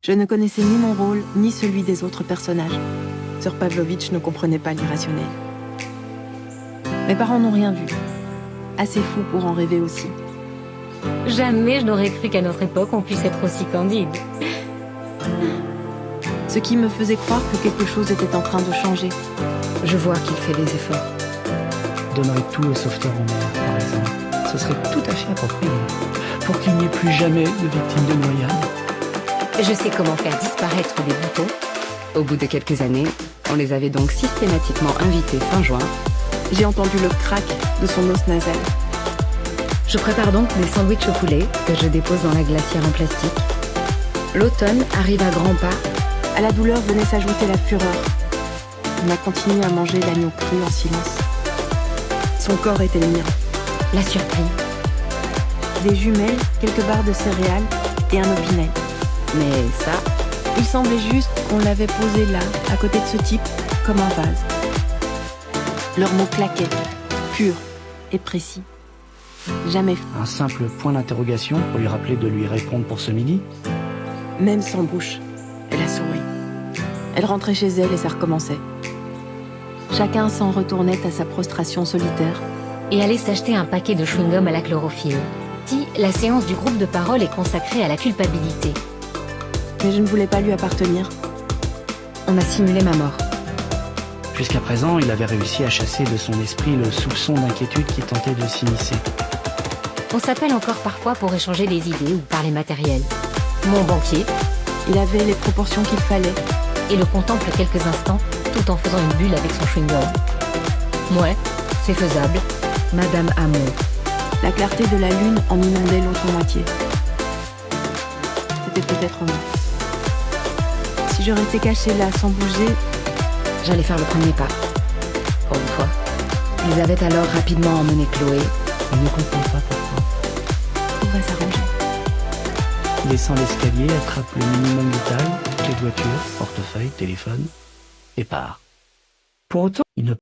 Je ne connaissais ni mon rôle, ni celui des autres personnages. Sir Pavlovitch ne comprenait pas l'irrationnel. Mes parents n'ont rien vu. Assez fou pour en rêver aussi. Jamais je n'aurais cru qu'à notre époque on puisse être aussi candide. Ce qui me faisait croire que quelque chose était en train de changer. Je vois qu'il fait des efforts. Donnerait tout au sauveteur en mer, par exemple. Ce serait tout à fait approprié. Pour qu'il n'y ait plus jamais de victimes de noyade. Je sais comment faire disparaître des boutons. Au bout de quelques années, on les avait donc systématiquement invités fin juin. J'ai entendu le crack de son os nasal. Je prépare donc des sandwichs au poulet que je dépose dans la glacière en plastique. L'automne arrive à grands pas. À la douleur venait s'ajouter la fureur. On a continué à manger l'agneau cru en silence. Son corps était le mien. La surprise. Des jumelles, quelques barres de céréales et un opinel. Mais ça, Il semblait juste qu'on l'avait posé là, à côté de ce type, comme un vase. Leurs mots claquaient, purs et précis. Jamais, Un simple point d'interrogation pour lui rappeler de lui répondre pour ce midi. même sans bouche, elle a souri. Elle rentrait chez elle et ça recommençait. Chacun s'en retournait à sa prostration solitaire. Et aller s'acheter un paquet de chewing-gum à la chlorophylle. Si, la séance du groupe de parole est consacrée à la culpabilité. Mais je ne voulais pas lui appartenir. on a simulé ma mort. Jusqu'à présent, il avait réussi à chasser de son esprit le soupçon d'inquiétude qui tentait de s'immiscer. On s'appelle encore parfois pour échanger des idées ou parler matériel. Mon banquier, Il avait les proportions qu'il fallait. et le contemple quelques instants, tout en faisant une bulle avec son chewing-gum. Ouais, c'est faisable. Madame Hamon. La clarté de la lune en inondait l'autre moitié. C'était peut-être moi. Si je restais cachée là sans bouger, J'allais faire le premier pas. Pour une fois. Ils avaient alors rapidement emmené Chloé. Il ne comprend pas pourquoi. on va s'arranger. Descend l'escalier, attrape le minimum vital, clé de voiture, portefeuille, téléphone, et part. Pour autant,